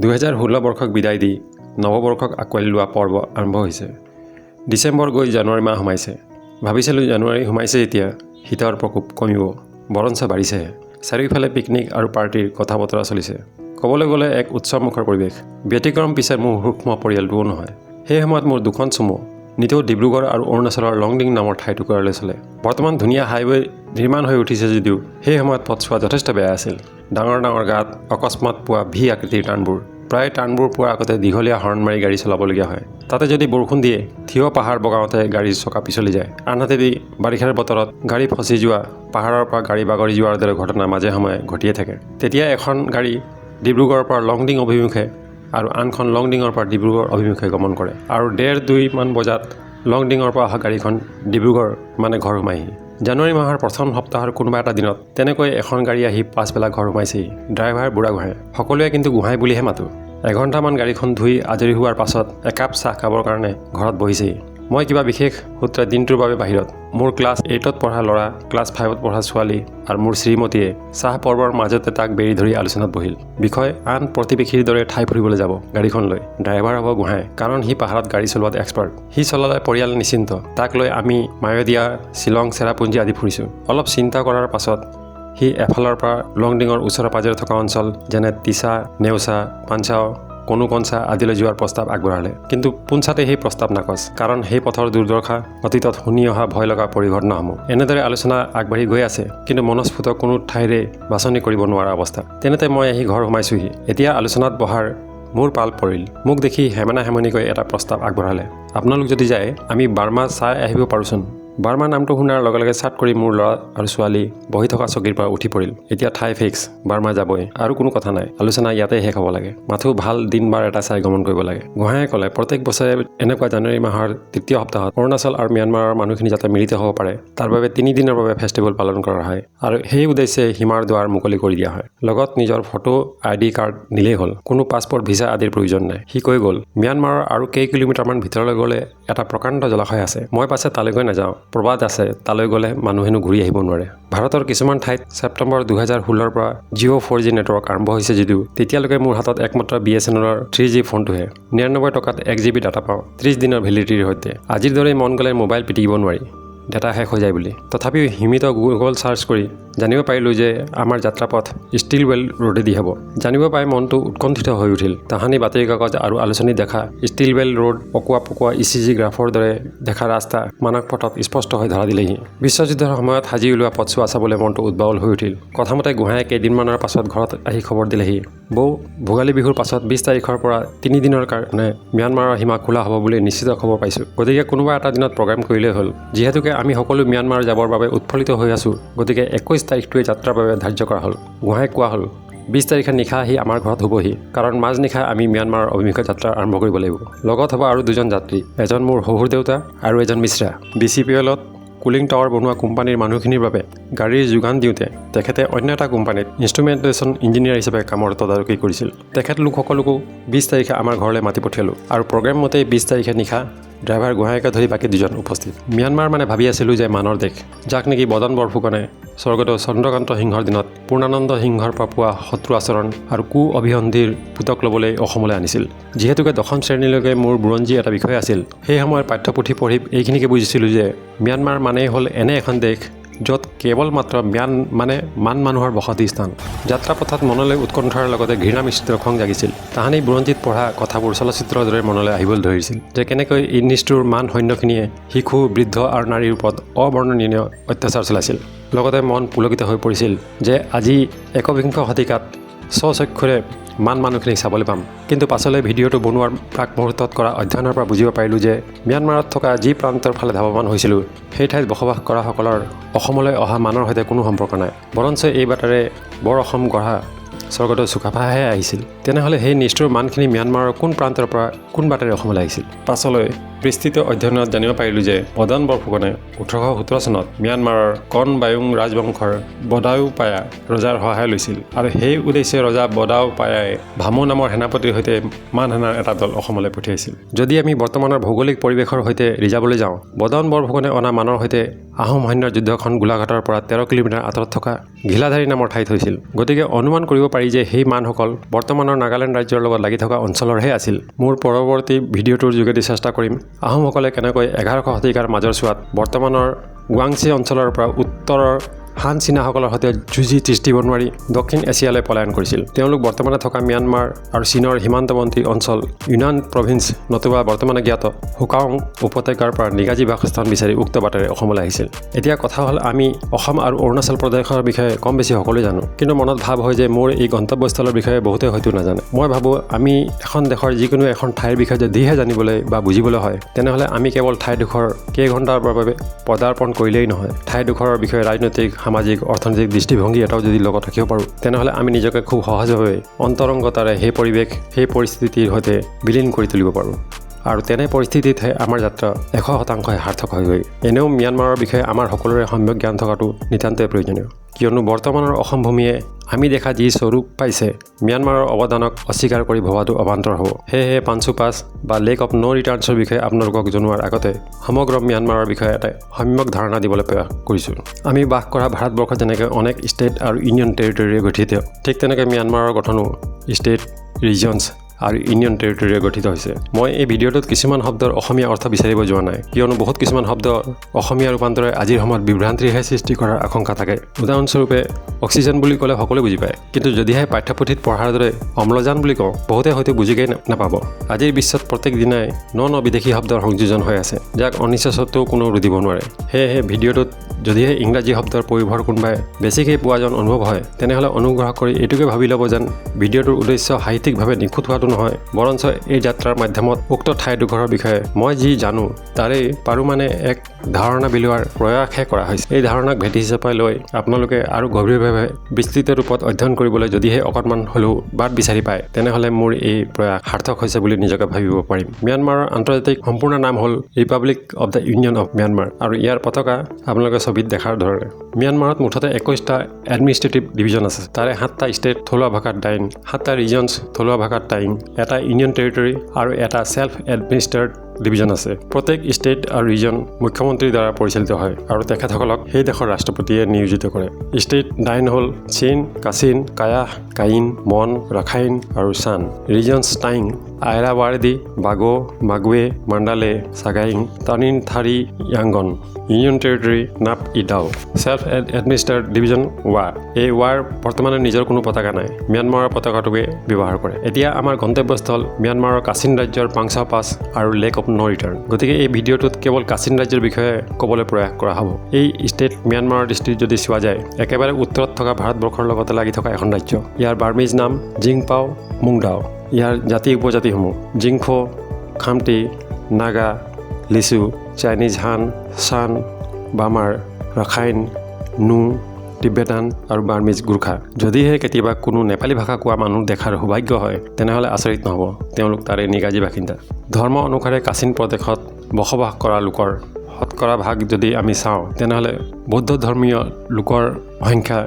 2016 বৰ্ষক বিদায় দি নৱবৰ্ষক আঁকোৱালি লোৱা পৰ্ব আৰম্ভ হৈছে। ডিচেম্বৰ গৈ জানুৱাৰী মাহ সোমাইছে। ভাবিছিলোঁ জানুৱাৰী সোমাইছে এতিয়া শীতৰ প্ৰকোপ কমিব, বৰঞ্চ বাঢ়িছেহে। চাৰিওফালে পিকনিক আৰু পাৰ্টিৰ কথা বতৰা চলিছে। ক'বলৈ গ'লে এক উৎসৱমুখৰ পৰিৱেশ। ব্যতিক্ৰম পিছে মোৰ সূক্ষ্ম পৰিয়ালটোও নহয়। সেই সময়ত মোৰ দুখন চুমু নিতৌ ডিব্ৰুগড় আৰু অৰুণাচলৰ লংডিং নামৰ ঠাইটুকুৰালৈ চলে। বৰ্তমান ধুনীয়া হাইৱে নিৰ্মাণ হৈ উঠিছে যদিও সেই সময়ত পথছোৱা যথেষ্ট বেয়া আছিল। ডাঙৰ ডাঙৰ গাঁত, অকস্মাত পোৱা ভি আকৃতিৰ টাৰ্ণবোৰ। প্ৰায় টাৰ্ণবোৰ পোৱাৰ আগতে দীঘলীয়া হৰ্ণ মাৰি গাড়ী চলাবলগীয়া হয়। তাতে যদি বৰষুণ দিয়ে, থিয় পাহাৰ বগাওঁতে গাড়ীৰ চকা পিছলি যায়। আনহাতেদি বাৰিষাৰ বতৰত গাড়ী ফচি যোৱা, পাহাৰৰ পৰা গাড়ী বাগৰি যোৱাৰ দৰে ঘটনা মাজে সময়ে ঘটিয়ে থাকে। তেতিয়া এখন গাড়ী ডিব্ৰুগড়ৰ পৰা লংডিং অভিমুখে আৰু আনখন লংডিঙৰ পৰা ডিব্ৰুগড় অভিমুখে গমন কৰে। আৰু 1:30-2 বজাত লংডিঙৰ পৰা অহা গাড়ীখন ডিব্ৰুগড় মানে ঘৰ সোমায়হি। জানুৱাৰী মাহৰ প্ৰথম সপ্তাহৰ কোনোবা এটা দিনত তেনেকৈ এখন গাড়ী আহি পাছবেলা ঘৰ সোমাইছেহি। ড্ৰাইভাৰ বুঢ়া গোহাঁই। সকলোৱে কিন্তু গোহাঁই বুলিহে মাতোঁ। এঘণ্টামান গাড়ীখন ধুই আজৰি হোৱাৰ পাছত একাপ চাহ খাবৰ কাৰণে ঘৰত বহিছেহি। মই কিবা বিশেষ সূত্ৰে দিনটোৰ বাবে বাহিৰত। মোৰ ক্লাছ 8ত পঢ়া ল'ৰা, ক্লাছ 5ত পঢ়া ছোৱালী আৰু মোৰ শ্ৰীমতীয়ে চাহ পৰ্বৰ মাজতে তাক বেৰি ধৰি আলোচনাত বহিল। বিষয় আন প্ৰতিবেশীৰ দৰে ঠাই ফুৰিবলৈ যাব গাড়ীখন লৈ। ড্ৰাইভাৰ হ'ব গোহাঁই, কাৰণ সি পাহাৰত গাড়ী চলোৱাত এক্সপাৰ্ট। সি চলালে পৰিয়াল নিশ্চিন্ত। তাক লৈ আমি মায়'দিয়া, শ্বিলং, চেৰাপুঞ্জী আদি ফুৰিছোঁ। অলপ চিন্তা কৰাৰ পাছত সি এফালৰ পৰা লংডিঙৰ ওচৰে পাজৰে থকা অঞ্চল যেনে তিছা, নেওচা, পাঞ্চাও, কনুকঞ্চা আদিলৈ যোৱাৰ প্ৰস্তাৱ আগবঢ়ালে। কিন্তু পোনছাতে সেই প্ৰস্তাৱ নাকচ, কাৰণ সেই পথৰ দুৰ্দশা, অতীতত শুনি অহা ভয় লগা পৰিঘটনাসমূহ। এনেদৰে আলোচনা আগবাঢ়ি গৈ আছে, কিন্তু মনস্ফুট কোনো ঠাইৰে বাছনি কৰিব নোৱাৰা অৱস্থা। তেনেতে মই আহি ঘৰ সোমাইছোঁহি। এতিয়া আলোচনাত বহাৰ মোৰ পাল পৰিল। মোক দেখি হেমেনা হেমনিকৈ এটা প্ৰস্তাৱ আগবঢ়ালে। আপোনালোক যদি যায়, আমি বাৰ্মা চাই আহিব পাৰোঁচোন। বাৰ্মা নামটো শুনাৰ লগে লগে চাট কৰি মোৰ ল'ৰা আৰু ছোৱালী বহি থকা চকীৰ পৰা উঠি পৰিল। এতিয়া ঠাই ফিক্স, বাৰ্মা যাবই, আৰু কোনো কথা নাই। আলোচনা ইয়াতে শেষ হ'ব লাগে। মাথো ভাল দিন বাৰ এটা চাই গমন কৰিব লাগে। গোহাঁয়ে ক'লে, প্ৰত্যেক বছৰে এনেকুৱা জানুৱাৰী মাহৰ তৃতীয় সপ্তাহত অৰুণাচল আৰু ম্যানমাৰৰ মানুহখিনি যাতে মিলিত হ'ব পাৰে, তাৰ বাবে 3 দিনৰ বাবে ফেষ্টিভেল পালন কৰা হয়। আৰু সেই উদ্দেশ্যে সীমাৰ দুৱাৰ মুকলি কৰি দিয়া হয়। লগত নিজৰ ফটো, ID কাৰ্ড নিলেই হ'ল। কোনো পাছপৰ্ট, ভিছা আদিৰ প্ৰয়োজন নাই। সি কৈ গ'ল, ম্যানমাৰৰ আৰু কেই কিলোমিটাৰমান ভিতৰলৈ গ'লে এটা প্ৰকাণ্ড জলাশয় আছে। মই পাছে তালৈগৈ নাযাওঁ। প্ৰবাদ আছে, তালৈ গ'লে মানুহেনো ঘূৰি আহিব নোৱাৰে। ভাৰতৰ কিছুমান ঠাইত ছেপ্টেম্বৰ 2016ৰ পৰা জিঅ' 4G নেটৱৰ্ক আৰম্ভ হৈছে যদিও তেতিয়ালৈকে মোৰ হাতত একমাত্ৰ BSNLৰ 3G ফোনটোহে। 99 টকাত 1 GB ডাটা পাওঁ, 30 দিনৰ ভেলিডিটিৰ সৈতে। আজিৰ দৰে মন গ'লে মোবাইল পিটিকিব নোৱাৰি, ডাটা শেষ হৈ যায় বুলি। তথাপিও সীমিত গুগল চাৰ্চ কৰি জানিব পাৰিলোঁ যে আমাৰ যাত্ৰাপথ ষ্টিলৱেল ৰোডেদি হ'ব। জানিব পাই মনটো উৎকণ্ঠিত হৈ উঠিল। তাহানি বাতৰি কাকত আৰু আলোচনীত দেখা ষ্টিলৱেল ৰোড, অকোৱা পকোৱা ECG গ্ৰাফৰ দৰে দেখা ৰাস্তা মানক পথত স্পষ্ট হৈ ধৰা দিলেহি। বিশ্বযুদ্ধৰ সময়ত সাজি উলিওৱা পথছোৱা চাবলৈ মনটো উদ্বাউল হৈ উঠিল। কথামতে গোহাঁয়ে কেইদিনমানৰ পাছত ঘৰত আহি খবৰ দিলেহি, বৌ, ভোগালী বিহুৰ পাছত 20 তাৰিখৰ পৰা 3 দিনৰ কাৰণে ম্যানমাৰৰ সীমা খোলা হ'ব বুলি নিশ্চিত খবৰ পাইছোঁ। গতিকে কোনোবা এটা দিনত প্ৰগ্ৰেম কৰিলেই হ'ল। যিহেতুকে আমি সকলো ম্যানমাৰ যাবৰ বাবে উৎফুল্লিত হৈ আছোঁ, গতিকে 21 তাৰিখটোৱে যাত্ৰাৰ বাবে ধাৰ্য কৰা হ'ল। গোহাঁয়ে কোৱা হ'ল, 20 তাৰিখে নিশা আহি আমাৰ ঘৰত হ'বহি, কাৰণ মাজনিশা আমি ম্যানমাৰৰ অভিমুখে যাত্ৰা আৰম্ভ কৰিব লাগিব। লগত হ'ব আৰু 2জন যাত্ৰী, এজন মোৰ শহুৰ দেউতা আৰু এজন মিশ্ৰা। BCPLত কুলিং টাৱাৰ বনোৱা কোম্পানীৰ মানুহখিনিৰ বাবে গাড়ীৰ যোগান দিওঁতে তেখেতে অন্য এটা কোম্পানীত ইনষ্ট্ৰুমেণ্টেশ্যন ইঞ্জিনিয়াৰ হিচাপে কামৰ তদাৰকি কৰিছিল। তেখেত লোকসকলকো 20 তাৰিখে আমাৰ ঘৰলৈ মাতি পঠিয়ালোঁ। আৰু প্ৰগ্ৰেম মতেই 20 তাৰিখে নিশা ড্ৰাইভাৰ গোহাঁইকে ধৰি বাকী 2জন উপস্থিত। ম্যানমাৰ মানে ভাবি আছিলোঁ যে মানৰ দেশ, যাক নেকি বদন বৰফুকনে স্বৰ্গদেউ চন্দ্ৰকান্ত সিংহৰ দিনত পূৰ্ণানন্দ সিংহৰ পৰা পোৱা শত্ৰু আচৰণ আৰু কু অভিসন্ধিৰ পুতক ল'বলৈ অসমলৈ আনিছিল। যিহেতুকে 10ম শ্ৰেণীলৈকে মোৰ বুৰঞ্জী এটা বিষয় আছিল, সেই সময়ৰ পাঠ্যপুথি পঢ়ি এইখিনিকে বুজিছিলোঁ যে ম্যানমাৰ মানেই হ'ল এনে এখন দেশ য'ত কেৱল মাত্ৰ মানে মান মানুহৰ বসতি স্থান। যাত্ৰাপথত মনলৈ উৎকণ্ঠাৰ লগতে ঘৃণা মিশ্ৰিত খং জাগিছিল। তাহানি বুৰঞ্জীত পঢ়া কথাবোৰ চলচ্চিত্ৰৰ দৰে মনলৈ আহিবলৈ ধৰিছিল, যে কেনেকৈ এই নিষ্ঠুৰ মান সৈন্যখিনিয়ে শিশু, বৃদ্ধ আৰু নাৰীৰ ওপৰত অবৰ্ণনীয় অত্যাচাৰ চলাইছিল। লগতে মন পুলকিত হৈ পৰিছিল যে আজি 21 শতিকাত স্বচক্ষুৰে মানুহখিনিক চাবলৈ পাম। কিন্তু পাছলৈ ভিডিঅ'টো বনোৱাৰ প্ৰাক মুহূৰ্তত কৰা অধ্যয়নৰ পৰা বুজিব পাৰিলোঁ যে ম্যানমাৰত থকা যি প্ৰান্তৰ ফালে ধাৱমান হৈছিলোঁ, সেই ঠাইত বসবাস কৰাসকলৰ অসমলৈ অহা মানৰ সৈতে কোনো সম্পৰ্ক নাই। বৰঞ্চ এই বাটেৰে বৰ অসম গঢ়া স্বৰ্গদেউ চুকাফাহে আহিছিল। তেনেহ'লে সেই নিষ্ঠুৰ মানখিনি ম্যানমাৰৰ কোন প্ৰান্তৰ পৰা কোন বাটেৰে অসমলৈ আহিছিল? পাছলৈ বিস্তৃত অধ্যয়নত জানিব পাৰিলোঁ যে মদন বৰফুকনে 1817 চনত ম্যানমাৰৰ কন বায়ুং ৰাজবংশৰ বদাউপায়া ৰজাৰ সহায় লৈছিল আৰু সেই উদ্দেশ্যে ৰজা বদাউপায়াই ভামু নামৰ সেনাপতিৰ সৈতে মানসেনাৰ এটা দল অসমলৈ পঠিয়াইছিল। যদি আমি বৰ্তমানৰ ভৌগোলিক পৰিৱেশৰ সৈতে ৰিজাবলৈ যাওঁ, মদন বৰফুকনে অনা মানৰ সৈতে আহোম সৈন্যৰ যুদ্ধখন গোলাঘাটৰ পৰা 13 কিলোমিটাৰ আঁতৰত থকা ঘিলাধাৰী নামৰ ঠাইত হৈছিল। গতিকে অনুমান কৰিব পাৰি যে সেই মানসকল বৰ্তমানৰ নাগালেণ্ড ৰাজ্যৰ লগত লাগি থকা অঞ্চলৰহে আছিল। মোৰ পৰৱৰ্তী ভিডিঅ'টোৰ যোগেদি চেষ্টা কৰিম আহোমসকলে কেনেকৈ 11শ শতিকাৰ মাজৰ চোৱাত বৰ্তমানৰ গুৱাংচী অঞ্চলৰ পৰা উত্তৰৰ হান চীনাসকলৰ সৈতে যুঁজি তিষ্ঠিব নোৱাৰি দক্ষিণ এছিয়ালৈ পলায়ন কৰিছিল। তেওঁলোক বৰ্তমানে থকা ম্যানমাৰ আৰু চীনৰ সীমান্তৱৰ্তী অঞ্চল ইউনান প্ৰভিন্স নতুবা বৰ্তমানে জ্ঞাত হুকাং উপত্যকাৰ পৰা নিগাজী বাসস্থান বিচাৰি উক্ত বাটেৰে অসমলৈ আহিছিল। এতিয়া কথা হ'ল আমি অসম আৰু অৰুণাচল প্ৰদেশৰ বিষয়ে কম বেছি সকলোৱে জানো, কিন্তু মনত ভাৱ হয় যে মোৰ এই গন্তব্যস্থলৰ বিষয়ে বহুতে হয়তো নাজানে। মই ভাবোঁ আমি এখন দেশৰ যিকোনো এখন ঠাইৰ বিষয়ে যদিহে জানিবলৈ বা বুজিবলৈ হয়, তেনেহ'লে আমি কেৱল ঠাইডোখৰ কেইঘণ্টাৰ বাবে পদাৰ্পণ কৰিলেই নহয়, ঠাইডোখৰৰ বিষয়ে ৰাজনৈতিক সামাজিক অৰ্থনৈতিক দৃষ্টিভংগী এটাও যদি লগত ৰাখিব পাৰোঁ, তেনেহ'লে আমি নিজকে খুব সহজভাৱে অন্তৰংগতাৰে সেই পৰিৱেশ সেই পৰিস্থিতিৰ সৈতে বিলীন কৰি তুলিব পাৰোঁ। আৰু তেনে পৰিস্থিতিতহে আমাৰ যাত্ৰা 100% সাৰ্থক হয়গৈ। এনেও ম্যানমাৰৰ বিষয়ে আমাৰ সকলোৰে সম্যক জ্ঞান থকাটো নিতান্তই প্ৰয়োজনীয়, কিয়নো বৰ্তমানৰ অসম ভূমিয়ে আমি দেখা যি স্বৰূপ পাইছে, ম্যানমাৰৰ অৱদানক অস্বীকাৰ কৰি ভবাটো অবান্তৰ হ'ব। সেয়েহে পাঞ্চু পাছ বা লেক অফ ন' ৰিটাৰ্ণছৰ বিষয়ে আপোনালোকক জনোৱাৰ আগতে সমগ্ৰ ম্যানমাৰৰ বিষয়ে এটা সম্যক ধাৰণা দিবলৈ প্ৰয়াস কৰিছোঁ। আমি বাস কৰা ভাৰতবৰ্ষত যেনেকৈ অনেক ষ্টেট আৰু ইউনিয়ন টেৰিটৰীৰে গঠিত, ঠিক তেনেকৈ ম্যানমাৰৰ গঠনো ষ্টেট, ৰিজনছ আৰু ইউনিয়ন টেৰিটৰীৰে গঠিত হৈছে। মই এই ভিডিঅ'টোত কিছুমান শব্দৰ অসমীয়া অৰ্থ বিচাৰিব যোৱা নাই, কিয়নো বহুত কিছুমান শব্দ অসমীয়া ৰূপান্তৰে আজিৰ সময়ত বিভ্ৰান্তিহে সৃষ্টি কৰাৰ আশংকা থাকে। উদাহৰণস্বৰূপে অক্সিজেন বুলি ক'লে সকলোৱে বুজি পায়, কিন্তু যদিহে পাঠ্যপুথিত পঢ়াৰ দৰে অম্লজান বুলি কওঁ, বহুতে হয়তো বুজিকেই নাপাব। আজিৰ বিশ্বত প্ৰত্যেক দিনাই ন বিদেশী শব্দৰ সংযোজন হৈ আছে, যাক অনিচ্ছা সত্ত্বেও কোনো ৰুধিব নোৱাৰে। সেয়েহে ভিডিঅ'টোত যদিহে ইংৰাজী শব্দৰ পৰিভৰ কোনোবাই বেছিকৈ পোৱা যেন অনুভৱ হয়, তেনেহ'লে অনুগ্ৰহ কৰি এইটোকে ভাবি ল'ব যেন ভিডিঅ'টোৰ উদ্দেশ্য সাহিত্যিকভাৱে নিখুঁত হোৱাটো নহয়, বৰঞ্চ এই যাত্ৰাৰ মাধ্যমত উক্ত ঠাইডোখৰৰ বিষয়ে মই যি জানো তাৰেই পাৰোমানে এক ধাৰণা বিলোৱাৰ প্ৰয়াসহে কৰা হৈছে। এই ধাৰণাক ভেটি হিচাপে লৈ আপোনালোকে আৰু গভীৰভাৱে বিস্তৃত ৰূপত অধ্যয়ন কৰিবলৈ যদিহে অকণমান হ'লেও বাট বিচাৰি পায়, তেনেহ'লে মোৰ এই প্ৰয়াস সাৰ্থক হৈছে বুলি নিজকে ভাবিব পাৰিম। ম্যানমাৰৰ আন্তৰ্জাতিক সম্পূৰ্ণ নাম হ'ল Republic of the union of Myanmar, আৰু ইয়াৰ পতাকা আপোনালোকে ছবিত দেখাৰ ধৰণে। ম্যানমাৰত মুঠতে 21টা এডমিনিষ্ট্ৰেটিভ ডিভিজন আছে, তাৰে 7টা ষ্টেট থলুৱা ভাষাত 9, 7টা ৰিজনছ থলুৱা ভাষাত 9, এটা ইউনিয়ন টেৰিটৰী আৰু এটা ছেল্ফ এডমিনিষ্ট্ৰেটেড ডিভিজন আছে। প্ৰত্যেক ষ্টেট আৰু ৰিজন মুখ্যমন্ত্ৰীৰ দ্বাৰা পৰিচালিত হয় আৰু তেখেতসকলক সেই দেশৰ ৰাষ্ট্ৰপতিয়ে নিয়োজিত কৰে। ষ্টেট 9 হ'ল চীন, কাচিন, কায়াহ, কাইন, মন, ৰাখাইন আৰু Shan. Regions 9 Ayeyarwady, Bago, Magway, Mandalay, Sagaing, Tanintharyi, Yangon. Union territory Naypyidaw. Self এডমিনিষ্ট্ৰেটেড division ৱা। এই ৱাৰ বৰ্তমানে নিজৰ কোনো পতাকা নাই, ম্যানমাৰৰ পতাকাটোকে ব্যৱহাৰ কৰে। এতিয়া আমাৰ গন্তব্যস্থল ম্যানমাৰৰ কাচিন ৰাজ্যৰ পাংচা পাছ আৰু লেক অফ ন' ৰিটাৰ্ণ। গতিকে এই ভিডিঅ'টোত কেৱল কাচিন ৰাজ্যৰ বিষয়ে ক'বলৈ প্ৰয়াস কৰা হ'ব। এই ষ্টেট ম্যানমাৰৰ দৃষ্টিত যদি চোৱা যায়, একেবাৰে উত্তৰত থকা ভাৰতবৰ্ষৰ লগতে লাগি থকা এখন ৰাজ্য। ইয়াৰ বাৰ্মিজ নাম জিংপাও মুংডাও। ইয়াৰ জাতি উপজাতিসমূহ জিংফো, খামটি, নাগা, লিচু, চাইনিজ হান, চান, বামাৰ, ৰাখাইন, নু, টিবেটান আৰু বাৰ্মিজ গোৰ্খা। যদিহে কেতিয়াবা কোনো নেপালী ভাষা কোৱা মানুহ দেখাৰ সৌভাগ্য হয়, তেনেহ'লে আচৰিত নহ'ব, তেওঁলোক তাৰে নিগাজী বাসিন্দা। ধৰ্ম অনুসাৰে কাচিন প্ৰদেশত বসবাস কৰা লোকৰ শতকৰা ভাগ যদি আমি চাওঁ, তেনেহ'লে বৌদ্ধ ধৰ্মীয় লোকৰ সংখ্যা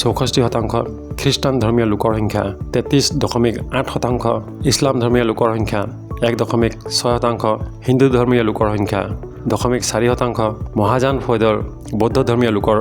64%, খ্ৰীষ্টান ধৰ্মীয় লোকৰ সংখ্যা 33.8%, ইছলাম ধৰ্মীয় লোকৰ সংখ্যা 1.6%, হিন্দু ধৰ্মীয় লোকৰ সংখ্যা 0.4%, মহাযান ফৈদৰ বৌদ্ধ ধৰ্মীয় লোকৰ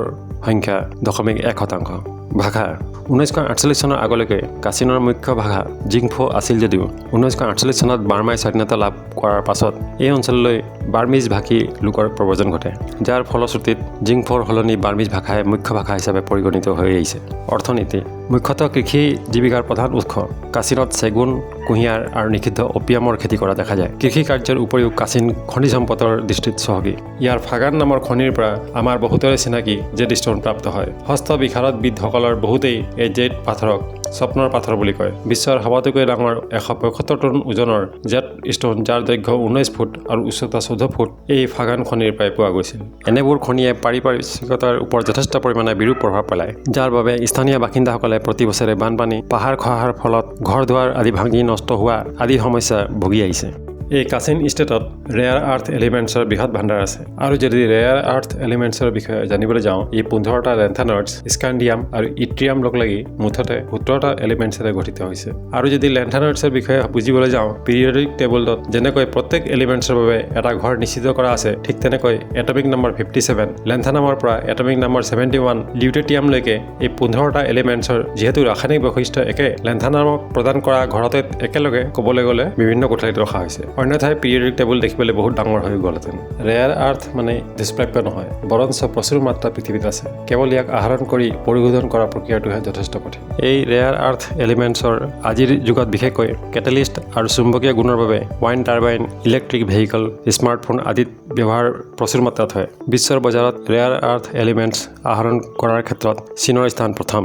সংখ্যা 0.1%। ভাষা 1948 চনৰ আগলৈকে কাচিনৰ মুখ্য ভাষা জিংফো আছিল যদিও 1948 চনত বাৰ্মাই স্বাধীনতা লাভ কৰাৰ পাছত এই অঞ্চললৈ বাৰ্মিজ ভাষী লোকৰ প্ৰব্ৰজন ঘটে, যাৰ ফলশ্ৰুতিত জিংফোৰ সলনি বাৰ্মিজ ভাষাই মুখ্য ভাষা হিচাপে পৰিগণিত হৈ আহিছে। অৰ্থনীতি মুখ্যতঃ কৃষি জীৱিকাৰ প্ৰধান উৎস। কাচিনত চেগুন, কুঁহিয়াৰ আৰু নিষিদ্ধ অপিয়ামৰ খেতি কৰা দেখা যায়। কৃষি কাৰ্যৰ উপৰিও কাচিন খনিজ সম্পদৰ দৃষ্টিত চহকী। ইয়াৰ ফাগান নামৰ খনিৰ পৰা আমাৰ বহুতৰে চিনাকি জেড ষ্টোন প্ৰাপ্ত হয়। হস্ত বিশাৰদবিদসকলৰ বহুতেই এই জেড পাথৰক স্বপ্নৰ পাথৰ বুলি কয়। বিশ্বৰ সবাতোকৈ ডাঙৰ 175 টন ওজনৰ জেড ষ্টোন, যাৰ দৈৰ্ঘ্য 19 ফুট আৰু উচ্চতা 14 ফুট, এই ফাগান খনিৰ পৰাই পোৱা গৈছিল। এনেবোৰ খনিয়ে পাৰিপাৰ্শ্বিকতাৰ ওপৰত যথেষ্ট পৰিমাণে বিৰূপ প্ৰভাৱ পেলায়, যাৰ বাবে স্থানীয় বাসিন্দাসকলে প্ৰতি বছৰে বানপানী, পাহাৰ খহাৰ ফলত ঘৰ দুৱাৰ আদি ভাঙি নষ্ট হোৱা আদি সমস্যা ভুগি আহিছে। এই কাচিন ষ্টেটত ৰেয়াৰ আৰ্থ এলিমেণ্টছৰ বৃহৎ ভাণ্ডাৰ আছে আৰু যদি ৰেয়াৰ আৰ্থ এলিমেণ্টছৰ বিষয়ে জানিবলৈ যাওঁ ই 15টা লেন্থান আৰ্থ স্কান্ডিয়াম আৰু ইট্ৰিয়াম লগ লাগি মুঠতে 17টা এলিমেণ্টছেৰে গঠিত হৈছে আৰু যদি লেন্থান আৰ্থৰ বিষয়ে বুজিবলৈ যাওঁ পিৰিয়ডিক টেবুলত যেনেকৈ প্ৰত্যেক এলিমেণ্টছৰ বাবে এটা ঘৰ নিশ্চিত কৰা আছে ঠিক তেনেকৈ এটমিক নম্বৰ 57 লেন্থানামৰ পৰা এটমিক নম্বৰ 71 লিউটেটিয়ামলৈকে এই 15টা এলিমেণ্টছৰ যিহেতু ৰাসায়নিক বৈশিষ্ট্য একে লেন্থানামক প্ৰদান কৰা ঘৰতে একেলগে ক'বলৈ গ'লে বিভিন্ন কোঠালিত ৰখা হৈছে অন্যথাই পিৰিয়ডিক টেবুল দেখিবলৈ বহুত ডাঙৰ হৈ গ'লহেঁতেন ৰেয়াৰ আৰ্থ মানে দুষ্প্ৰাপ্য নহয় বৰঞ্চ প্ৰচুৰ মাত্ৰা পৃথিৱীত আছে কেৱল ইয়াক আহৰণ কৰি পৰিশোধন কৰা প্ৰক্ৰিয়াটোহে যথেষ্ট কঠিন এই ৰেয়াৰ আৰ্থ এলিমেণ্টছৰ আজিৰ যুগত বিশেষকৈ কেটালিষ্ট আৰু চুম্বকীয় গুণৰ বাবে wine turbine electric vehicle smartphone আদিত ব্যৱহাৰ প্ৰচুৰ মাত্ৰাত হয় বিশ্বৰ বজাৰত ৰেয়াৰ আৰ্থ এলিমেণ্টছ আহৰণ কৰাৰ ক্ষেত্ৰত চীনৰ স্থান প্ৰথম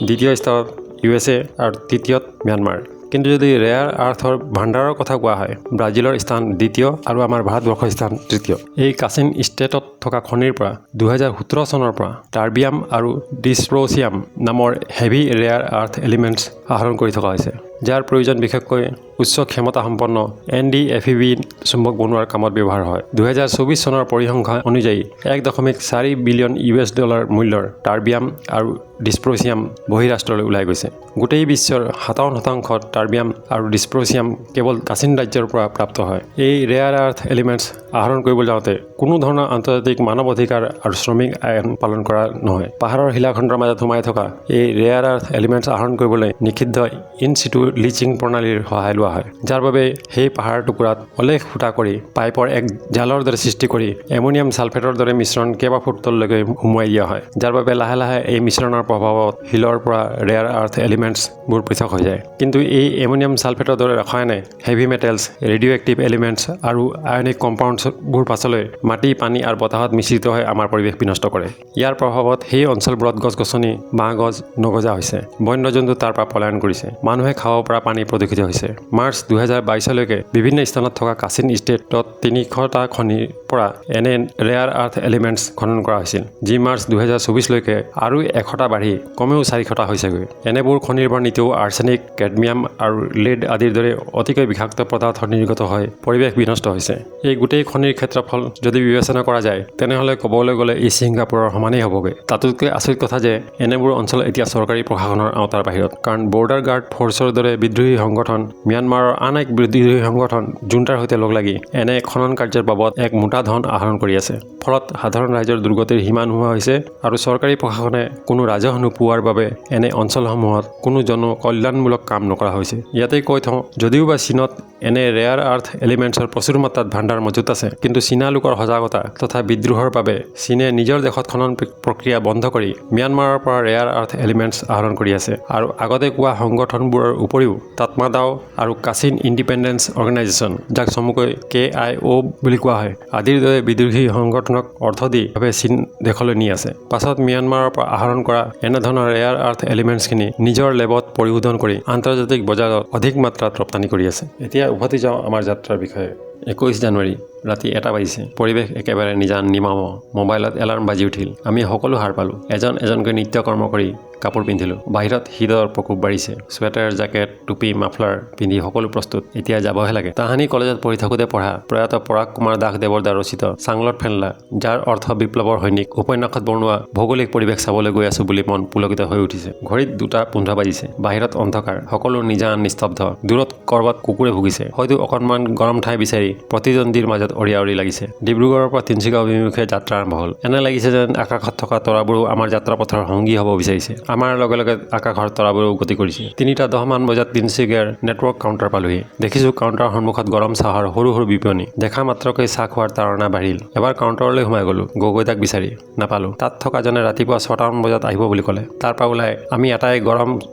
দ্বিতীয় স্থানত USA আৰু তৃতীয়ত ম্যানমাৰ কিন্তু যদি ৰেয়াৰ আৰ্থৰ ভাণ্ডাৰৰ কথা কোৱা হয় ব্ৰাজিলৰ স্থান দ্বিতীয় আৰু আমাৰ ভাৰতবৰ্ষৰ স্থান তৃতীয় এই কাচিন ষ্টেটত থকা খনিৰ পৰা 2017 চনৰ পৰা টাৰ্বিয়াম আৰু ডিছপ্ৰচিয়াম নামৰ হেভি ৰেয়াৰ আৰ্থ এলিমেণ্টছ আহৰণ কৰি থকা হৈছে যাৰ প্ৰয়োজন বিশেষকৈ উচ্চ ক্ষমতাসম্পন্ন NdFeB চুম্বক বনোৱাৰ কামত ব্যৱহাৰ হয় 2024 চনৰ পৰিসংখ্যা অনুযায়ী 1.4 বিলিয়ন US ডলাৰ মূল্যৰ টাৰ্বিয়াম আৰু ডিছপ্ৰচিয়াম বহিৰাষ্ট্ৰলৈ ওলাই গৈছে গোটেই বিশ্বৰ 57% টাৰ্বিয়াম আৰু ডিছপ্ৰচিয়াম কেৱল কাচিন ৰাজ্যৰ পৰা প্ৰাপ্ত হয় এই ৰেয়াৰ আৰ্থ এলিমেণ্টছ আহৰণ কৰিবলৈ যাওঁতে কোনো ধৰণৰ আন্তৰ্জাতিক মানৱ অধিকাৰ আৰু শ্ৰমিক আইন পালন কৰা নহয় পাহাৰৰ শিলাখণ্ডৰ মাজত সোমাই থকা এই ৰেয়াৰ আৰ্থ এলিমেণ্টছ আহৰণ কৰিবলৈ নিষিদ্ধ ইন চিটু লিচিং প্ৰণালীৰ সহায় লোৱা হয় যাৰ বাবে সেই পাহাৰ টুকুৰাত অলেখ ফুটা কৰি পাইপৰ এক জালৰ দৰে সৃষ্টি কৰি এমনিয়াম ছালফেটৰ দৰে মিশ্ৰণ কেইবা ফুট তললৈকে সুমুৱাই দিয়া হয় যাৰ বাবে লাহে লাহে এই মিশ্ৰণৰ প্ৰভাৱত শিলৰ পৰা ৰেয়াৰ আৰ্থ এলিমেণ্টছবোৰ পৃথক হৈ যায় কিন্তু এই এমনিয়াম ছালফেটৰ দৰে ৰসায়নে heavy metals radio' active elements আৰু আয়নিক কম্পাউণ্ডছবোৰ পাছলৈ মাটি পানী আৰু বতাহত মিশ্ৰিত হৈ আমাৰ পৰিৱেশ বিনষ্ট কৰে ইয়াৰ প্ৰভাৱত সেই অঞ্চলবোৰত গছ গছনি বাঁহ গছ নগজা হৈছে বন্যজন্তু তাৰ পৰা পলায়ন কৰিছে মানুহে খাব পৰা পানী প্ৰদূষিত হৈছে মাৰ্চ 2022লৈকে বিভিন্ন স্থানত থকা কাচিন ষ্টেটত 300টা খনিৰ পৰা এনে ৰেয়াৰ আৰ্থ এলিমেণ্টছ খনন কৰা হৈছিল যি মাৰ্চ 2024লৈকে আৰু 100টা বাঢ়ি কমেও 400টা হৈছেগৈ এনেবোৰ খনিৰ পৰা নিতৌ আৰ্ছেনিক কেডমিয়াম আৰু লেড আদিৰ দৰে অতিকৈ বিষাক্ত পদাৰ্থ নিৰ্গত হৈ পৰিৱেশ বিনষ্ট হৈছে এই গোটেই খনিৰ ক্ষেত্ৰফল যদি বিবেচনা কৰা যায় তেনেহ'লে ক'বলৈ গ'লে ই ছিংগাপুৰৰ সমানেই হ'বগৈ তাতোতকৈ আচৰিত কথা যে এনেবোৰ অঞ্চল এতিয়া চৰকাৰী প্ৰশাসনৰ আওতাৰ বাহিৰত কাৰণ বৰ্ডাৰ গাৰ্ড ফ'ৰ্চৰ দৰে বিদ্ৰোহী সংগঠন ম্যানমাৰৰ আন এক বিদ্ৰোহী সংগঠন জুণ্টাৰ সৈতে লগ লাগি এনে খনন কাৰ্যৰ বাবদ এক মোটা ধন আহৰণ কৰি আছে ফলত সাধাৰণ ৰাইজৰ দুৰ্গতিৰ সীমা নোহোৱা হৈছে আৰু চৰকাৰী প্ৰশাসনে কোনো ৰাজহ নোপোৱাৰ বাবে এনে অঞ্চলসমূহত কোনো জনকল্যাণমূলক কাম নকৰা হৈছে ইয়াতে কৈ থওঁ যদিও বা চীনত এনে ৰেয়াৰ আৰ্থ এলিমেণ্টছৰ প্ৰচুৰ মাত্ৰাত ভাণ্ডাৰ মজুত আছে কিন্তু চীনা লোকৰ সজাগতা তথা বিদ্ৰোহৰ বাবে চীনে নিজৰ দেশত খনন প্ৰক্ৰিয়া বন্ধ কৰি ম্যানমাৰৰ পৰা ৰেয়াৰ আৰ্থ এলিমেণ্টছ আহৰণ কৰি আছে আৰু আগতে কোৱা সংগঠনবোৰৰ উপৰিও তাতমাদাও আৰু কাচিন ইণ্ডিপেণ্ডেন্স অৰ্গেনাইজেশ্যন যাক চমুকৈ KIO বুলি কোৱা হয় আদিৰ দৰে বিদ্ৰোহী সংগঠনক অৰ্থ দি ভাৱে চীন দেশলৈ নি আছে পাছত ম্যানমাৰৰ পৰা আহৰণ কৰা এনেধৰণৰ ৰেয়াৰ আৰ্থ এলিমেণ্টছখিনি নিজৰ লেবত পৰিশোধন কৰি আন্তৰ্জাতিক বজাৰত অধিক মাত্ৰাত ৰপ্তানি কৰি আছে এতিয়া উভতি যাওঁ আমাৰ যাত্ৰাৰ বিষয়ে 21 জানুৱাৰী ৰাতি 1টা বাজিছে পৰিৱেশ একেবাৰে নিজান নিমাম মোবাইলত এলাৰ্ম বাজি উঠিল আমি সকলো হাৰ পালোঁ এজনকৈ নিত্য কৰ্ম কৰি কাপোৰ পিন্ধিলোঁ বাহিৰত শীতৰ প্ৰকোপ বাঢ়িছে ছুৱেটাৰ জেকেট টুপি মাফলাৰ পিন্ধি সকলো প্ৰস্তুত এতিয়া যাবহে লাগে তাহানি কলেজত পঢ়ি থাকোঁতে পঢ়া প্ৰয়াত পৰাগ কুমাৰ দাসদেৱৰ দ্বাৰা ৰচিত চাংলট ফেনলা যাৰ অৰ্থ বিপ্লৱৰ সৈনিক উপন্যাসত বৰ্ণোৱা ভৌগোলিক পৰিৱেশ চাবলৈ গৈ আছোঁ বুলি মন পুলকিত হৈ উঠিছে ঘড়ীত 2:15 বাজিছে বাহিৰত অন্ধকাৰ সকলো নিজান নিস্তব্ধ দূৰত ক'ৰবাত কুকুৰে ভুগিছে হয়তো অকণমান গৰম ঠাই বিচাৰি প্ৰতিদ্বন্দ্বীৰ মাজত অৰিয়া লাগিছে ডিব্ৰুগড়ৰ পৰা তিনিচুকীয়া অভিমুখে যাত্ৰা আৰম্ভ হ'ল এনে লাগিছে যেন আকাশত থকা তৰাবোৰো আমাৰ যাত্ৰা পথৰ সংগী হ'ব বিচাৰিছে আমাৰ লগে লগে আকাশৰ তৰাবোৰেও গতি কৰিছে 3:10 মান বজাত তিনিচুকীয়াৰ নেটৱৰ্ক কাউণ্টাৰ পালোহি দেখিছোঁ কাউণ্টাৰৰ সন্মুখত গৰম চাহৰ সৰু সৰু বিপণী দেখা মাত্ৰকৈ চাহ খোৱাৰ তাৰণা বাঢ়িল এবাৰ কাউণ্টাৰলৈ সোমাই গ'লোঁ গগৈতাক বিচাৰি নাপালোঁ তাত থকা জনে ৰাতিপুৱা 6টা মান বজাত আহিব বুলি ক'লে তাৰ পৰা ওলাই আমি এটাই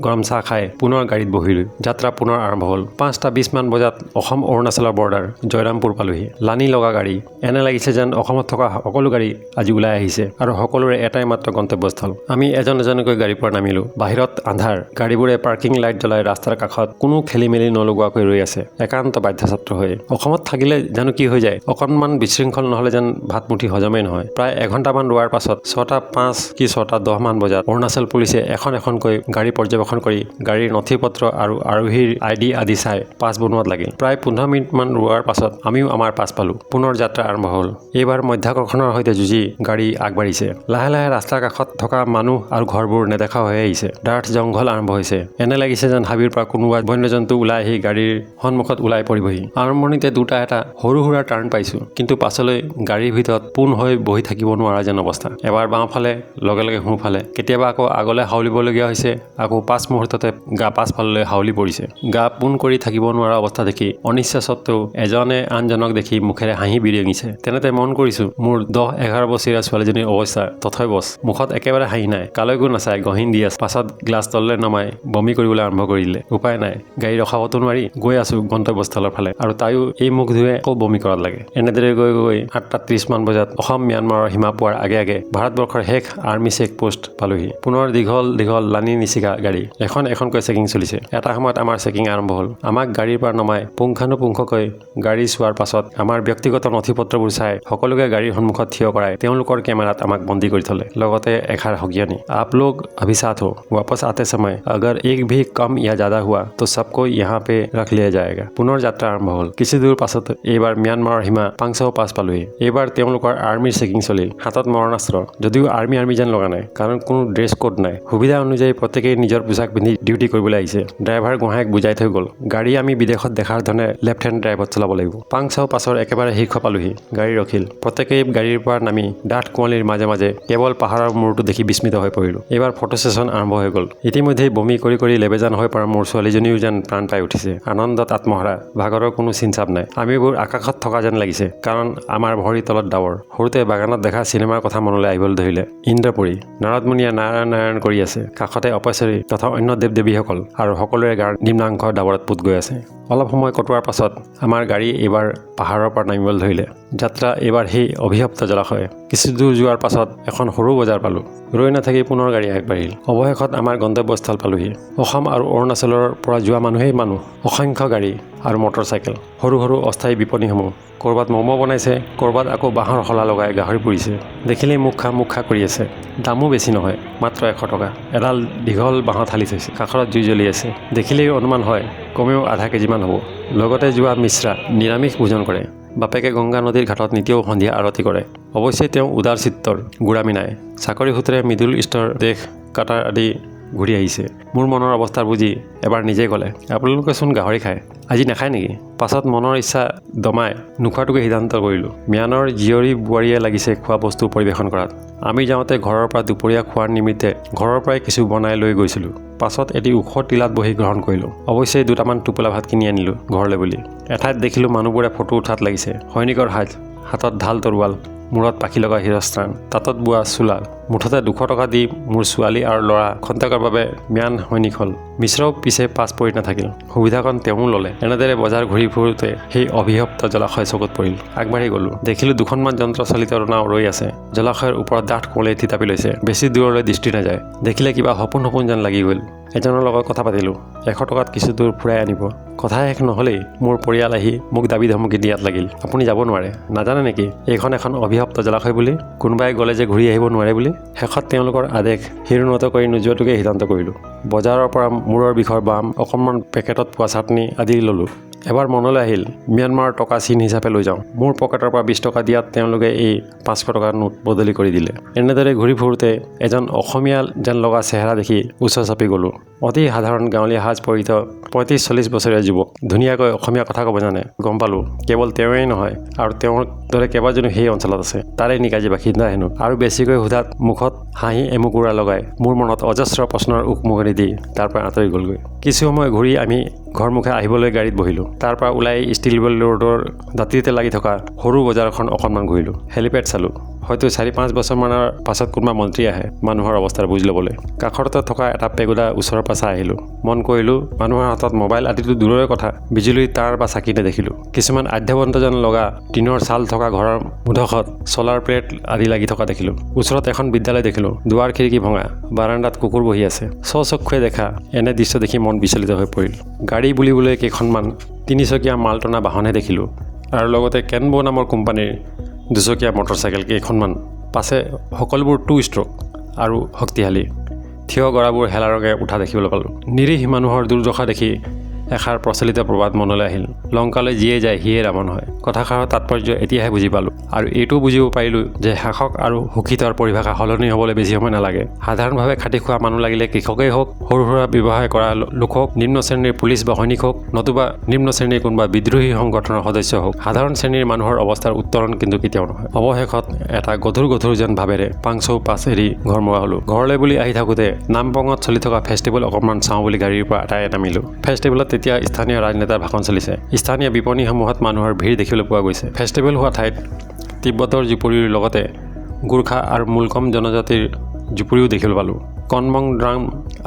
গৰম চাহ খাই পুনৰ গাড়ীত বহিলোঁ যাত্ৰা পুনৰ আৰম্ভ হ'ল 5:20 মান বজাত অসম অৰুণাচলৰ বৰ্ডাৰ জয়ৰামপুৰ পালোহি লানি লগা গাড়ী এনে লাগিছে যেন অসমত থকা সকলো গাড়ী আজি ওলাই আহিছে আৰু সকলোৰে এটাই মাত্ৰ গন্তব্যস্থল আমি এজনকৈ গাড়ীৰ পৰা নামিলোঁ বাহিৰত আন্ধাৰ গাড়ীবোৰে পাৰ্কিং লাইট জ্বলাই ৰাস্তাৰ কাষত কোনো খেলি মেলি নলগোৱাকৈ ৰৈ আছে একান্ত বাধ্যছাত্ৰ হৈ অসমত থাকিলে জানো কি হৈ যায় অকণমান বিশৃংখল নহ'লে যেন ভাত মুঠি হজমেই নহয় প্ৰায় এঘণ্টামান ৰোৱাৰ পাছত 6:05 কি 6:10 মান বজাত অৰুণাচল পুলিচে এখনকৈ গাড়ী পৰ্যবেক্ষণ কৰি গাড়ীৰ নথি পত্ৰ আৰু আৰোহীৰ ID আদি চাই পাছ বনোৱাত লাগিল প্ৰায় 15 মিনিটমান ৰোৱাৰ পাছত আমিও আমাৰ পাছ পালোঁ। পুনৰ যাত্ৰা আৰম্ভ হ'ল। এইবাৰ মধ্যাকৰ্ষণৰ সৈতে যুঁজি গাড়ী আগবাঢ়িছে। লাহে লাহে ৰাস্তাৰ কাষত থকা মানুহ আৰু ঘৰবোৰ নেদেখা হৈ আহিছে। ডাঠ জংঘল আৰম্ভ হৈছে। এনে লাগিছে যেন হাবিৰ পৰা কোনোবা বন্যজন্তু ওলাই আহি গাড়ীৰ সন্মুখত ওলাই পৰিবহি। আৰম্ভণিতে দুটা এটা সৰু সুৰা টাৰ্ণ পাইছোঁ, কিন্তু পাছলৈ গাড়ীৰ ভিতৰত পোন হৈ বহি থাকিব নোৱাৰা যেন অৱস্থা। এবাৰ বাওঁফালে, লগে লগে সোঁফালে, কেতিয়াবা আকৌ আগলৈ হাউলিবলগীয়া হৈছে। আকৌ পাছ মুহূৰ্ততে গা পাছফাললৈ হাউলি পৰিছে। গা পোন কৰি থাকিব নোৱাৰা অৱস্থা দেখি অনিচ্ছা সত্ত্বেও এজনে আনজনক দেখি মুখেৰে হাঁহি বিৰিঙিছে। তেনেতে মন কৰিছোঁ মোৰ 10-11 বছৰীয়া ছোৱালীজনীৰ অৱস্থা তথৈবচ। মুখত একেবাৰে হাঁহি নাই, কালৈকো নাচাই গহীন দি আছে। পাছত গ্লাছ তললৈ নমাই বমি কৰিবলৈ আৰম্ভ কৰিলে। উপায় নাই, গাড়ী ৰখাবতো নোৱাৰি। গৈ আছোঁ গন্তব্যস্থলৰ ফালে, আৰু তাইও এই মুখ ধুৱে আকৌ বমি কৰাত লাগে। এনেদৰে গৈ গৈ 8:30 মান বজাত অসম ম্যানমাৰৰ সীমা পোৱাৰ আগে আগে ভাৰতবৰ্ষৰ শেষ আৰ্মি চেক পোষ্ট পালোহি। পুনৰ দীঘল দীঘল লানি নিচিকা গাড়ী, এখন এখনকৈ চেকিং চলিছে। এটা সময়ত আমাৰ চেকিং আৰম্ভ হ'ল। আমাক গাড়ীৰ পৰা নমাই পুংখানুপুংখকৈ গাড়ী চোৱাৰ পাছত আমাৰ ব্যক্তিগত নথি-পত্ৰবোৰ চাই সকলোকে গাড়ীৰ সন্মুখত থিয় কৰাই তেওঁলোকৰ কেমেৰাত আমাক বন্দী কৰি থলে। লগতে এষাৰ সকিয়ানি, आप लोग अभी साथ हो, वापस आते समय अगर एक भी कम या ज्यादा हुआ तो सबको यहाँ पे रख लिया जाएगा। পুনৰ যাত্ৰা আৰম্ভ হ'ল। কিছু দূৰ পাছত এইবাৰ ম্যানমাৰৰ সীমা পাংচাও পাছ পালোহি। এইবাৰ তেওঁলোকৰ আৰ্মিৰ চেকিং চলিল। হাতত মৰণাস্ত্ৰ, যদিও আৰ্মি যেন লগা নাই, কাৰণ কোনো ড্ৰেছ কোড নাই। সুবিধা অনুযায়ী প্ৰত্যেকেই নিজৰ পোছাক পিন্ধি ডিউটি কৰিবলৈ আহিছে। ড্ৰাইভাৰ গোহাঁইক বুজাই থৈ গ'ল, গাড়ী আমি বিদেশত দেখাৰ ধৰণে লেফ্ট হেণ্ড ড্ৰাইভত চলাব লাগিব। পাংচাও পাছৰ একেবাৰে শীৰ্ষ পালোহি। গাড়ী ৰখিল। প্ৰত্যেকেই গাড়ীৰ পৰা নামি ডাঠ কুঁৱলীৰ মাজে মাজে কেৱল পাহাৰৰ মূৰটো দেখি বিস্মিত হৈ পৰিলোঁ। এইবাৰ ফটো ছেছন আৰম্ভ হৈ গ'ল। ইতিমধ্যেই বমি কৰি কৰি লেবেজান হৈ পৰা মোৰ ছোৱালীজনীও যেন প্ৰাণ পাই উঠিছে। আনন্দত আত্মহাৰা, ভাগৰৰ কোনো চিনচাপ নাই। আমিবোৰ আকাশত থকা যেন লাগিছে, কাৰণ আমাৰ ভৰিৰ তলত ডাৱৰ। সৰুতে বাগানত দেখা চিনেমাৰ কথা মনলৈ আহিবলৈ ধৰিলে। ইন্দ্ৰপুৰী, নাৰদমুনিয়ে নাৰায়ণ নাৰায়ণ কৰি আছে। কাষতে অপেশ্বৰী তথা অন্য দেৱ দেৱীসকল, আৰু সকলোৰে গাৰ নিম্নাংশ ডাৱৰত পোত গৈ আছে। অলপ সময় কটোৱাৰ পাছত আমাৰ গাড়ী এইবাৰ পাহাৰৰ পৰা নামিবলৈ ধৰিলে। যাত্ৰা এইবাৰ সেই অভিশপ্ত জলাশয়। কিছু দূৰ যোৱাৰ পাছত এখন সৰু বজাৰ পালোঁ। ৰৈ নাথাকি পুনৰ গাড়ী আগবাঢ়িল। অৱশেষত আমাৰ গন্তব্যস্থল পালোহি। অসম আৰু অৰুণাচলৰ পৰা যোৱা মানুহেই মানুহ। অসংখ্য গাড়ী আৰু মটৰচাইকেল, সৰু সৰু অস্থায়ী বিপণীসমূহ। ক'ৰবাত ম'ম' বনাইছে, ক'ৰবাত আকৌ বাঁহৰ শলা লগাই গাহৰি পুৰিছে। দেখিলেই মুখ খা কৰি আছে। দামো বেছি নহয়, মাত্ৰ 100 টকা। এডাল দীঘল বাঁহৰ থালি থৈছে, কাষত জুই জ্বলি আছে। দেখিলেই অনুমান হয় কমেও আধা কেজিমান হ'ব। লগতে যোৱা মিশ্ৰা নিৰামিষ ভোজন কৰে। বাপেকে গংগা নদীৰ ঘাটত নিতৌ সন্ধিয়া আৰতি কৰে। অৱশ্যে তেওঁ উদাৰ চিত্তৰ, গোড়ামী নাই। চাকৰি সূত্ৰে মিডল ইষ্টৰ দেশ কাটাৰ আদি ঘূৰি আহিছে। মোৰ মনৰ অৱস্থা বুজি এবাৰ নিজেই ক'লে, আপোনালোকেচোন গাহৰি খায়, আজি নাখায় নেকি? পাছত মনৰ ইচ্ছা দমাই নোখোৱাটোকে সিদ্ধান্ত কৰিলোঁ। ম্যানৰ জীয়ৰী বোৱাৰীয়ে লাগিছে খোৱা বস্তু পৰিৱেশন কৰাত। আমি যাওঁতে ঘৰৰ পৰা দুপৰীয়া খোৱাৰ নিমিত্তে ঘৰৰ পৰাই কিছু বনাই লৈ গৈছিলোঁ। পাছত এটি ওখ টিলাত বহি গ্ৰহণ কৰিলোঁ। অৱশ্যে দুটামান টোপোলা ভাত কিনি আনিলোঁ ঘৰলৈ বুলি। এঠাইত দেখিলোঁ মানুহবোৰে ফটো উঠাত লাগিছে। সৈনিকৰ সাজ, হাতত ঢাল তৰোৱাল, মূৰত পাখি লগা শিৰস্থান, তাঁতত বোৱা চোলা। মুঠতে 200 টকা দি মোৰ ছোৱালী আৰু ল'ৰা খন্তেকৰ বাবে ম্যান সৈনিক হ'ল। মিশ্ৰও পিছে পাছ পৰি নাথাকিল। সুবিধাকণ তেওঁ ল'লে। এনেদৰে বজাৰ ঘূৰি ফুৰোতে সেই অভিশপ্ত জলাশয় চকুত পৰিল। আগবাঢ়ি গ'লোঁ। দেখিলোঁ দুখনমান যন্ত্ৰচালিত নাও ৰৈ আছে। জলাশয়ৰ ওপৰত ডাঠ কুঁৱলীয়ে থিতাপি লৈছে। বেছি দূৰলৈ দৃষ্টি নাযায়। দেখিলে কিবা সপোন যেন লাগি গ'ল। এজনৰ লগত কথা পাতিলোঁ। 100 টকাত কিছু দূৰ ফুৰাই আনিব। কথা শেষ নহ'লেই মোৰ পৰিয়াল আহি মোক দাবী ধমকি দিয়াত লাগিল। আপুনি যাব নোৱাৰে, নাজানে নেকি এইখন এখন অভিশপ্ত জলাশয় বুলি? কোনোবাই গ'লে যে ঘূৰি আহিব নোৱাৰে বুলি? শেষত তেওঁলোকৰ আদেশ শিৰোনত কৰি নোযোৱাটোকে সিদ্ধান্ত কৰিলোঁ। বজাৰৰ পৰা মূৰৰ বিষৰ বাম, অকণমান পেকেটত পোৱা চাটনি আদি ল'লোঁ। এবাৰ মনলৈ আহিল ম্যানমাৰৰ টকা চিন হিচাপে লৈ যাওঁ। মোৰ পকেটৰ পৰা 20 টকা দিয়াত তেওঁলোকে এই 500 টকাৰ নোট বদলি কৰি দিলে। এনেদৰে ঘূৰি ফুৰোতে এজন অসমীয়া যেন লগা চেহেৰা দেখি ওচৰ চাপি গ'লোঁ। অতি সাধাৰণ গাঁৱলীয়া সাজ পৰিহিত 35-40 বছৰীয়া যুৱক। ধুনীয়াকৈ অসমীয়া কথা ক'ব জানে। গম পালোঁ কেৱল তেওঁৱেই নহয়, আৰু তেওঁৰ দৰে কেইবাজনো সেই অঞ্চলত আছে। তাৰে নিকাজী বাসিন্দা হেনো। আৰু বেছিকৈ সোধাত মুখত হাঁহি এমুকুৰা লগাই মোৰ মনত অজস্ৰ প্ৰশ্নৰ উকমুকনি দি তাৰ পৰা আঁতৰি গ'লগৈ। কিছু সময় ঘূৰি আমি ঘৰমুখে আহিবলৈ গাড়ীত বহিলোঁ। তাৰ পৰা ওলাই ষ্টিলৱেল ৰোডৰ দাঁতিতে লাগি থকা সৰু বজাৰখন অকণমান ঘূৰিলোঁ। হেলিপেড চালোঁ। হয়তো 4-5 বছৰমানৰ পাছত কোনোবা মন্ত্ৰী আহে মানুহৰ অৱস্থাৰ বুজ ল'বলৈ। কাষতে থকা এটা পেগোডা ওচৰৰ পৰা চাই আহিলোঁ। মন কৰিলোঁ মানুহৰ হাতত মোবাইল আদিটো দূৰৰে কথা, বিজুলীৰ তাঁৰ বা চাকি নেদেখিলোঁ। কিছুমান আদ্যৱন্ত যেন লগা টিনৰ চাল থকা ঘৰৰ মুধত ছলাৰ প্লেট আদি লাগি থকা দেখিলোঁ। ওচৰত এখন বিদ্যালয় দেখিলোঁ। দুৱাৰ খিৰিকী ভঙা, বাৰাণ্ডাত কুকুৰ বহি আছে। স্বচক্ষুৱে দেখা এনে দৃশ্য দেখি মন বিচলিত হৈ পৰিল। গাড়ী বুলিবলৈ কেইখনমান 3-চকীয়া মালটনা বাহনহে দেখিলোঁ, আৰু লগতে কেনবো নামৰ কোম্পানীৰ 2-চকীয়া মটৰচাইকেল কেইখনমান। পাছে সকলোবোৰ 2 ষ্ট্ৰ'ক আৰু শক্তিশালী। থিয় গৰাবোৰ হেলা ৰঙে উঠা দেখিবলৈ পালোঁ। নিৰীহ মানুহৰ দুৰ্দশা দেখি এষাৰ প্ৰচলিত প্ৰবাদ মনলৈ আহিল, লংকালৈ যিয়ে যায় সিয়ে ৰাৱণ হয়। কথাষাৰৰ তাৎপৰ্য এতিয়াহে বুজি পালোঁ আৰু এইটোও বুজিব পাৰিলোঁ যে শাসক আৰু শোষিতৰ পৰিভাষা সলনি হ'বলৈ বেছি সময় নালাগে। সাধাৰণভাৱে খাটি খোৱা মানুহ লাগিলে কৃষকেই হওক, সৰু সুৰা ব্যৱসায় কৰা লোক হওক, নিম্ন শ্ৰেণীৰ পুলিচ বা সৈনিক হওক, নতুবা নিম্ন শ্ৰেণীৰ কোনোবা বিদ্ৰোহী সংগঠনৰ সদস্য হওক, সাধাৰণ শ্ৰেণীৰ মানুহৰ অৱস্থাৰ উত্তৰণ কিন্তু কেতিয়াও নহয়। অৱশেষত এটা গধুৰ যেন ভাৱেৰে পাংচৌ পাছ এৰি ঘৰ মোৱা হ'লোঁ। ঘৰলৈ বুলি আহি থাকোঁতে নামপঙত চলি থকা ফেষ্টিভেল অকণমান চাওঁ বুলি গাড়ীৰ পৰা আটাই নামিলোঁ। ফেষ্টিভেলত তেতিয়া স্থানীয় ৰাজনেতাৰ ভাষণ চলিছে। স্থানীয় বিপণীসমূহত মানুহৰ ভিৰ দেখিবলৈ পোৱা গৈছে। ফেষ্টিভেল হোৱা ঠাইত তিব্বতৰ জুপুৰিৰ লগতে গোৰ্খা আৰু মুলকম জনজাতিৰ জুপুৰিও দেখিবলৈ পালোঁ। কনমং ড্ৰাম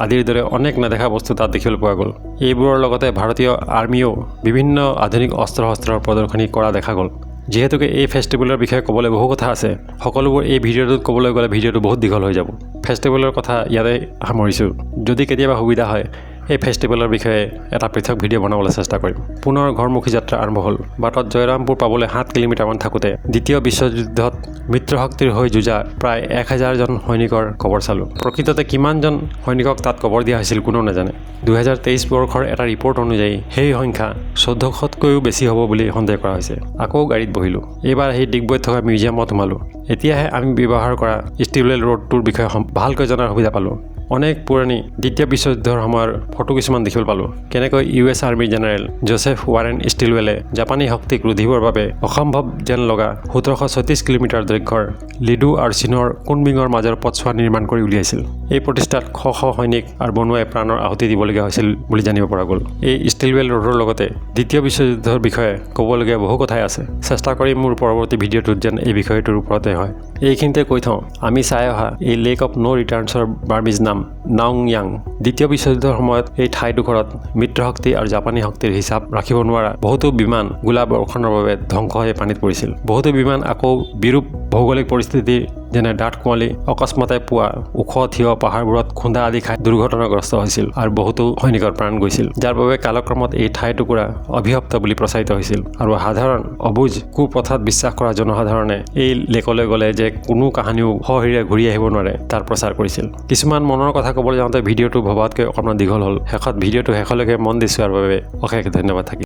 আদিৰ দৰে অনেক নেদেখা বস্তু তাত দেখিবলৈ পোৱা গ'ল। এইবোৰৰ লগতে ভাৰতীয় আৰ্মীয়েও বিভিন্ন আধুনিক অস্ত্ৰ শস্ত্ৰৰ প্ৰদৰ্শনী কৰা দেখা গ'ল। যিহেতুকে এই ফেষ্টিভেলৰ বিষয়ে ক'বলৈ বহু কথা আছে, সকলোবোৰ এই ভিডিঅ'টোত ক'বলৈ গ'লে ভিডিঅ'টো বহুত দীঘল হৈ যাব। ফেষ্টিভেলৰ কথা ইয়াতে সামৰিছোঁ। যদি কেতিয়াবা সুবিধা হয় এই ফেষ্টিভেলৰ বিষয়ে এটা পৃথক ভিডিঅ' বনাবলৈ চেষ্টা কৰিম। পুনৰ ঘৰমুখী যাত্ৰা আৰম্ভ হ'ল। বাটত জয়ৰামপুৰ পাবলৈ 7 কিলোমিটাৰমান থাকোঁতে দ্বিতীয় বিশ্বযুদ্ধত মিত্ৰশক্তিৰ হৈ যুঁজা প্ৰায় 1000জন সৈনিকৰ কবৰ চালোঁ। প্ৰকৃততে কিমানজন সৈনিকক তাত কবৰ দিয়া হৈছিল কোনেও নাজানে। 2023 বৰ্ষৰ এটা ৰিপৰ্ট অনুযায়ী সেই সংখ্যা 1400তকৈও বেছি হ'ব বুলি সন্দেহ কৰা হৈছে। আকৌ গাড়ীত বহিলোঁ। এইবাৰ আহি ডিগবৈত থকা মিউজিয়ামত সোমালোঁ। এতিয়াহে আমি ব্যৱহাৰ কৰা ষ্টিলৱেল ৰোডটোৰ বিষয়ে ভালকৈ জনাৰ সুবিধা পালোঁ। অনেক পুৰণি দ্বিতীয় বিশ্বযুদ্ধৰ সময়ৰ ফটো কিছুমান দেখিবলৈ পালোঁ। কেনেকৈ US army general Joseph Warren ষ্টিলৱেলে জাপানী শক্তিক ৰুধিবৰ বাবে অসম্ভৱ যেন লগা 1736 কিলোমিটাৰ দৈৰ্ঘ্যৰ লিডু আৰু চীনৰ কুনমিঙৰ মাজৰ পথছোৱা নিৰ্মাণ কৰি উলিয়াইছিল। এই প্ৰতিষ্ঠাত শ সৈনিক আৰু বনুৱাই প্ৰাণৰ আহুতি দিবলগীয়া হৈছিল বুলি জানিব পৰা গ'ল। এই ষ্টিলৱেল ৰোডৰ লগতে দ্বিতীয় বিশ্বযুদ্ধৰ বিষয়ে ক'বলগীয়া বহু কথাই আছে। চেষ্টা কৰিম মোৰ পৰৱৰ্তী ভিডিঅ'টোত যেন এই বিষয়টোৰ ওপৰতে হয়। এইখিনিতে কৈ থওঁ, আমি চাই অহা এই লেক অফ ন' ৰিটাৰ্ণছৰ বাৰ্মিজ নাম নাওংয়াং। দ্বিতীয় বিশ্বযুদ্ধৰ সময়ত এই ঠাইডোখৰত মিত্ৰশক্তি আৰু জাপানী শক্তিৰ হিচাপ ৰাখিব নোৱাৰা বহুতো বিমান গোলা বৰ্ষণৰ বাবে ধ্বংস হৈ পানীত পৰিছিল। বহুতো বিমান আকৌ বিৰূপ ভৌগোলিক পৰিস্থিতি যেনে ডাঠ কুঁৱলী, অকস্মাতে পোৱা ওখ থিয় পাহাৰবোৰত খুন্দা আদি খাই দুৰ্ঘটনাগ্ৰস্ত হৈছিল আৰু বহুতো সৈনিকৰ প্ৰাণ গৈছিল, যাৰ বাবে কালক্ৰমত এই ঠাইটুকুৰা অভিশপ্ত বুলি প্ৰচাৰিত হৈছিল। আৰু সাধাৰণ অবুজ কুপ্ৰথাত বিশ্বাস কৰা জনসাধাৰণে এই লেকলৈ গ'লে যে কোনো কাহানিও সশৰীৰে ঘূৰি আহিব নোৱাৰে তাৰ প্ৰচাৰ কৰিছিল। কিছুমান মনৰ কথা ক'বলৈ যাওঁতে ভিডিঅ'টো ভবাতকৈ অকণমান দীঘল হ'ল। শেষত ভিডিঅ'টো শেষলৈকে মন দি চোৱাৰ বাবে অশেষ ধন্যবাদ থাকিল।